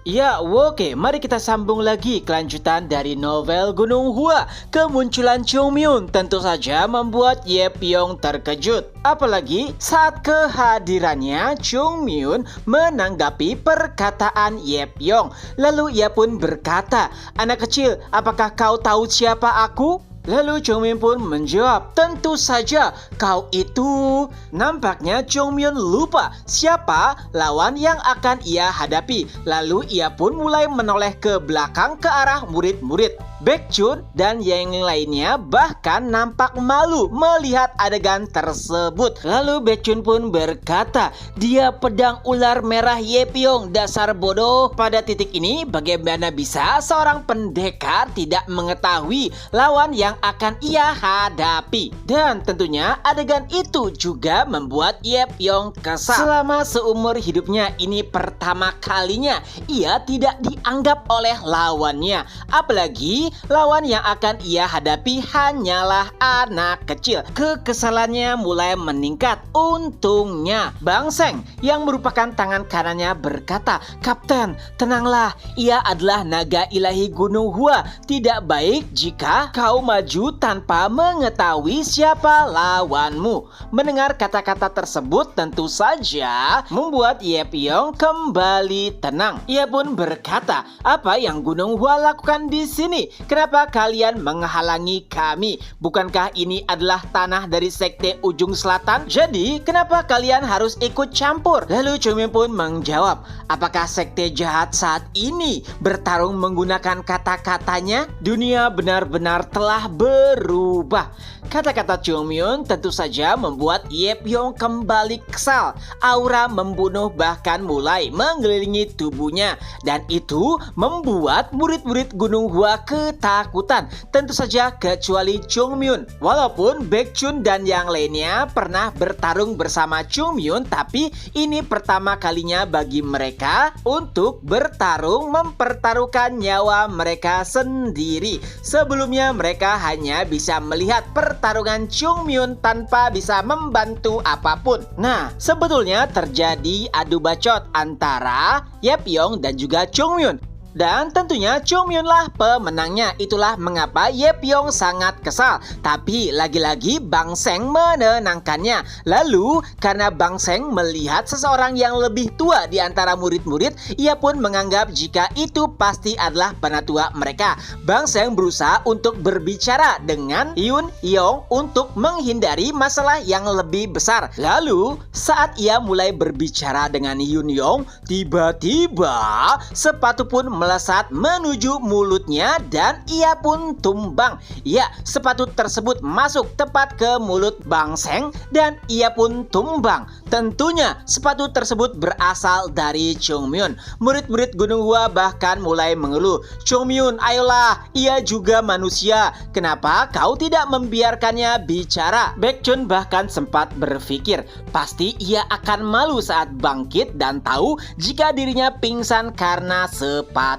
Ya, oke. Mari kita sambung lagi kelanjutan dari novel Gunung Hua. Kemunculan Chungmyun tentu saja membuat Ye Pyong terkejut. Apalagi saat kehadirannya Chungmyun menanggapi perkataan Ye Pyong. Lalu ia pun berkata, "Anak kecil, apakah kau tahu siapa aku?" Lalu Chungmyun pun menjawab, "Tentu saja, kau itu." Nampaknya Chungmyun lupa siapa lawan yang akan ia hadapi. Lalu ia pun mulai menoleh ke belakang ke arah murid-murid. Baekjun dan yang lainnya bahkan nampak malu melihat adegan tersebut. Lalu Baekjun pun berkata, "Dia pedang ular merah Ye Pyong, dasar bodoh." Pada titik ini bagaimana bisa seorang pendekar tidak mengetahui lawan yang akan ia hadapi? Dan tentunya adegan itu juga membuat Ye Pyong kesal. Selama seumur hidupnya ini pertama kalinya ia tidak dianggap oleh lawannya. Apalagi lawan yang akan ia hadapi hanyalah anak kecil. Kekesalannya mulai meningkat. Untungnya Bang Seng yang merupakan tangan kanannya berkata, "Kapten, tenanglah, ia adalah naga ilahi Gunung Hua. Tidak baik jika kau maju tanpa mengetahui siapa lawanmu." Mendengar kata-kata tersebut tentu saja membuat Ye Pyong kembali tenang. Ia pun berkata, "Apa yang Gunung Hua lakukan di sini? Kenapa kalian menghalangi kami? Bukankah ini adalah tanah dari sekte ujung selatan? Jadi kenapa kalian harus ikut campur?" Lalu Chungmyun pun menjawab, "Apakah sekte jahat saat ini bertarung menggunakan kata-katanya? Dunia benar-benar telah berubah." Kata-kata Chungmyun tentu saja membuat Ye Pyong kembali kesal. Aura membunuh bahkan mulai mengelilingi tubuhnya. Dan itu membuat murid-murid Gunung Hua ketakutan. Tentu saja kecuali Chungmyun. Walaupun Baekjun dan yang lainnya pernah bertarung bersama Chungmyun, tapi ini pertama kalinya bagi mereka untuk bertarung mempertaruhkan nyawa mereka sendiri. Sebelumnya mereka hanya bisa melihat pertarungan Chungmyun tanpa bisa membantu apapun. Nah, sebetulnya terjadi adu bacot antara Ye Pyong dan juga Chungmyun. Dan tentunya Chungmyun lah pemenangnya. Itulah mengapa Ye Pyong sangat kesal. Tapi lagi-lagi Bang Seng menenangkannya. Lalu karena Bang Seng melihat seseorang yang lebih tua di antara murid-murid, ia pun menganggap jika itu pasti adalah penatua mereka. Bang Seng berusaha untuk berbicara dengan Yun Yong untuk menghindari masalah yang lebih besar. Lalu saat ia mulai berbicara dengan Yun Yong, tiba-tiba sepatu pun melesat menuju mulutnya dan ia pun tumbang. Ya, sepatu tersebut masuk tepat ke mulut Bang Seng dan ia pun tumbang. Tentunya sepatu tersebut berasal dari Chungmyun. Murid-murid Gunung Hua bahkan mulai mengeluh, "Chungmyun, ayolah, ia juga manusia. Kenapa kau tidak membiarkannya bicara?" Baekjun bahkan sempat berpikir, pasti ia akan malu saat bangkit dan tahu jika dirinya pingsan karena sepatu.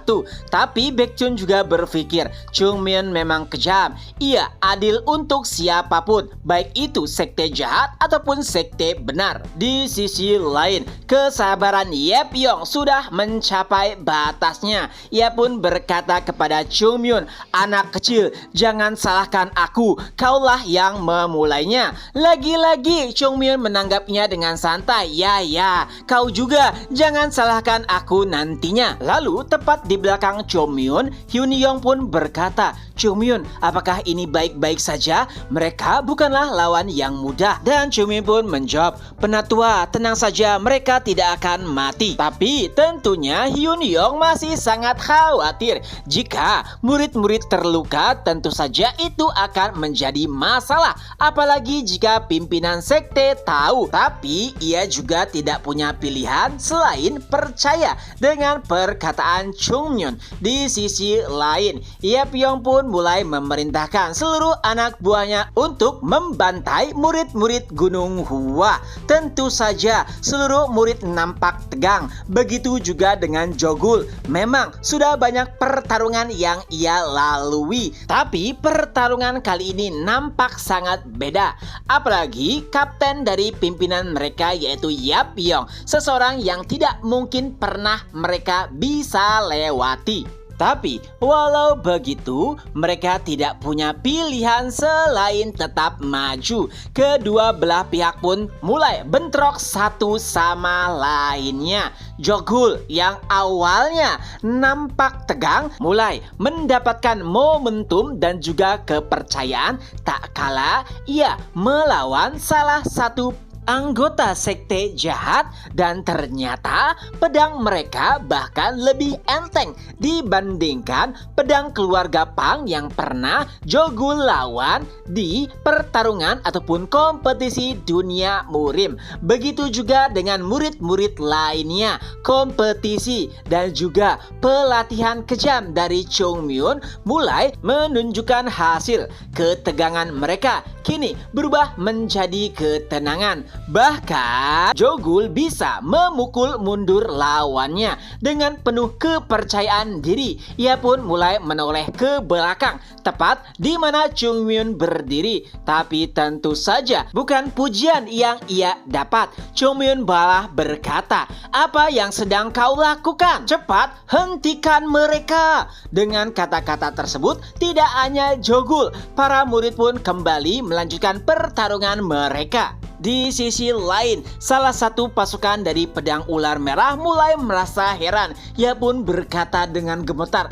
Tapi Baekjun juga berpikir, Chungmyun memang kejam. Ia adil untuk siapapun, baik itu sekte jahat ataupun sekte benar. Di sisi lain, kesabaran Ye Pyong sudah mencapai batasnya. Ia pun berkata kepada Chungmyun, "Anak kecil, jangan salahkan aku. Kaulah yang memulainya." Lagi-lagi Chungmyun menanggapnya dengan santai. Ya, kau juga jangan salahkan aku nantinya." Lalu tepat di belakang Chungmyun, Hyun Yong pun berkata, "Chungmyun, apakah ini baik-baik saja? Mereka bukanlah lawan yang mudah." Dan Chungmyun pun menjawab, "Penatua, tenang saja, mereka tidak akan mati." Tapi tentunya Hyun Yong masih sangat khawatir. Jika murid-murid terluka, tentu saja itu akan menjadi masalah. Apalagi jika pimpinan sekte tahu. Tapi ia juga tidak punya pilihan selain percaya dengan perkataan Chungmyeon. Di sisi lain, Yeopyeong pun mulai memerintahkan seluruh anak buahnya untuk membantai murid-murid Gunung Hua. Tentu saja seluruh murid nampak tegang. Begitu juga dengan Jogul. Memang sudah banyak pertarungan yang ia lalui, tapi pertarungan kali ini nampak sangat beda. Apalagi kapten dari pimpinan mereka yaitu Yeopyeong, seseorang yang tidak mungkin pernah mereka bisa lewati. Tapi walau begitu, mereka tidak punya pilihan selain tetap maju. Kedua belah pihak pun mulai bentrok satu sama lainnya. Jogul yang awalnya nampak tegang mulai mendapatkan momentum dan juga kepercayaan. Tak kalah ia melawan salah satu anggota sekte jahat, dan ternyata pedang mereka bahkan lebih enteng dibandingkan pedang keluarga Pang yang pernah Jogul lawan di pertarungan ataupun kompetisi dunia murim. Begitu juga dengan murid-murid lainnya. Kompetisi dan juga pelatihan kejam dari Chungmyeon mulai menunjukkan hasil. Ketegangan mereka kini berubah menjadi ketenangan. Bahkan Jogul bisa memukul mundur lawannya dengan penuh kepercayaan diri. Ia pun mulai menoleh ke belakang, tepat di mana Chungmyeon berdiri. Tapi tentu saja bukan pujian yang ia dapat. Chungmyeon malah berkata, "Apa yang sedang kau lakukan? Cepat hentikan mereka." Dengan kata-kata tersebut, tidak hanya Jogul, para murid pun kembali melanjutkan pertarungan mereka. Di sisi lain, salah satu pasukan dari pedang ular merah mulai merasa heran. Ia pun berkata dengan gemetar,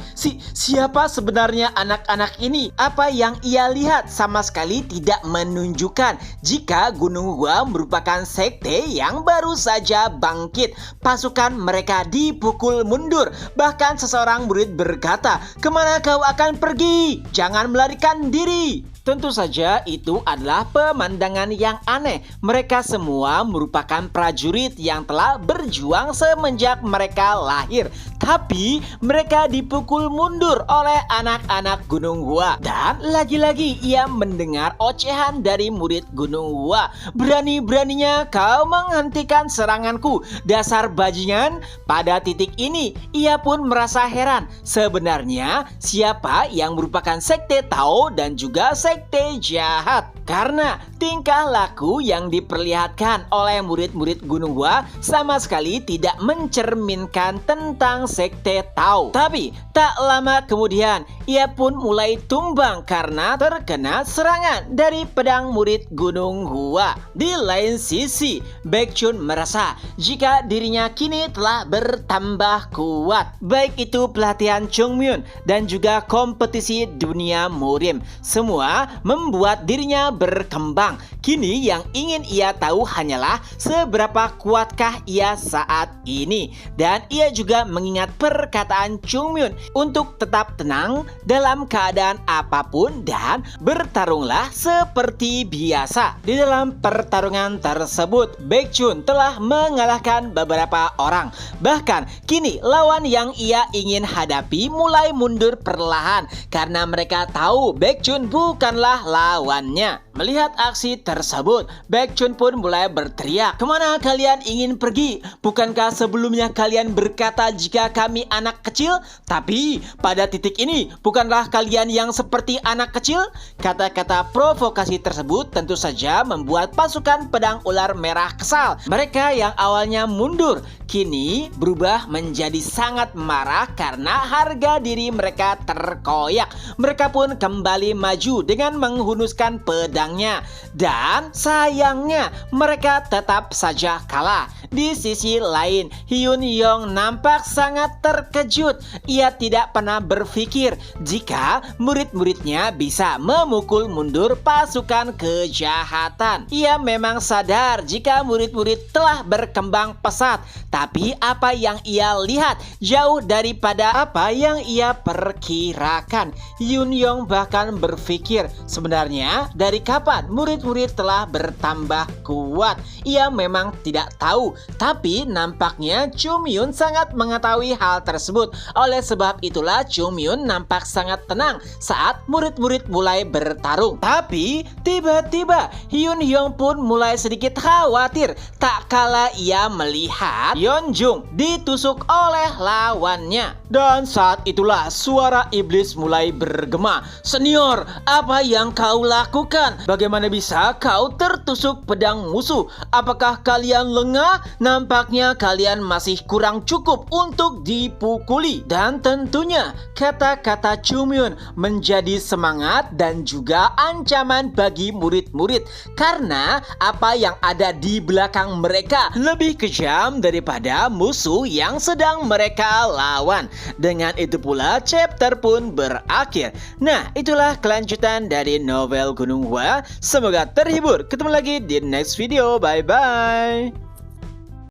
siapa sebenarnya anak-anak ini? Apa yang ia lihat sama sekali tidak menunjukkan jika Gunung Hua merupakan sekte yang baru saja bangkit. Pasukan mereka dipukul mundur. Bahkan seseorang murid berkata, "Kemana kau akan pergi? Jangan melarikan diri." Tentu saja itu adalah pemandangan yang aneh. Mereka semua merupakan prajurit yang telah berjuang semenjak mereka lahir. Tapi mereka dipukul mundur oleh anak-anak Gunung Hua. Dan lagi-lagi ia mendengar ocehan dari murid Gunung Hua. "Berani-beraninya kau menghentikan seranganku, dasar bajingan." Pada titik ini ia pun merasa heran. Sebenarnya siapa yang merupakan sekte Tao dan juga sekte jahat? Karena tingkah laku yang diperlihatkan oleh murid-murid Gunung Hua sama sekali tidak mencerminkan tentang sekte Tao. Tapi tak lama kemudian ia pun mulai tumbang karena terkena serangan dari pedang murid Gunung Hua. Di lain sisi, Baekhyun merasa jika dirinya kini telah bertambah kuat. Baik itu pelatihan Chungmyeon dan juga kompetisi dunia murim. Semua membuat dirinya berkembang. Kini yang ingin ia tahu hanyalah seberapa kuatkah ia saat ini. Dan ia juga mengingat perkataan Chungmyeon untuk tetap tenang dalam keadaan apapun dan bertarunglah seperti biasa. Di dalam pertarungan tersebut, Baekhyun telah mengalahkan beberapa orang. Bahkan kini lawan yang ia ingin hadapi mulai mundur perlahan karena mereka tahu Baekhyun bukanlah lawannya. Melihat aksi tersebut, Baekhyun pun mulai berteriak, "Kemana kalian ingin pergi? Bukankah sebelumnya kalian berkata jika kami anak kecil? Tapi pada titik ini bukanlah kalian yang seperti anak kecil?" Kata-kata provokasi tersebut tentu saja membuat pasukan pedang ular merah kesal. Mereka yang awalnya mundur kini berubah menjadi sangat marah karena harga diri mereka terkoyak. Mereka pun kembali maju dengan menghunuskan pedangnya. Dan sayangnya mereka tetap saja kalah. Di sisi lain, Hyun Yong nampak sangat terkejut. Ia tidak pernah berpikir jika murid-muridnya bisa memukul mundur pasukan kejahatan. Ia memang sadar jika murid-murid telah berkembang pesat, tapi apa yang ia lihat jauh daripada apa yang ia perkirakan. Hyun Yong bahkan berpikir, sebenarnya dari kapan murid-murid telah bertambah kuat? Ia memang tidak tahu, tapi nampaknya Chunmyun sangat mengetahui hal tersebut. Oleh sebab itulah Chunmyun nampak sangat tenang saat murid-murid mulai bertarung. Tapi tiba-tiba Hyun Hyung pun mulai sedikit khawatir tak kala ia melihat Yeonjung ditusuk oleh lawannya. Dan saat itulah suara iblis mulai bergema. "Senior, apa yang kau lakukan? Bagaimana bisa kau tertusuk pedang musuh? Apakah kalian lengah? Nampaknya kalian masih kurang cukup untuk dipukuli." Dan tentunya kata-kata Chunmyun menjadi semangat dan juga ancaman bagi murid-murid, karena apa yang ada di belakang mereka lebih kejam daripada musuh yang sedang mereka lawan. Dengan itu pula chapter pun berakhir. Nah, itulah kelanjutan dari novel Gunung Hua. Semoga terhibur. Ketemu lagi di next video. Bye bye.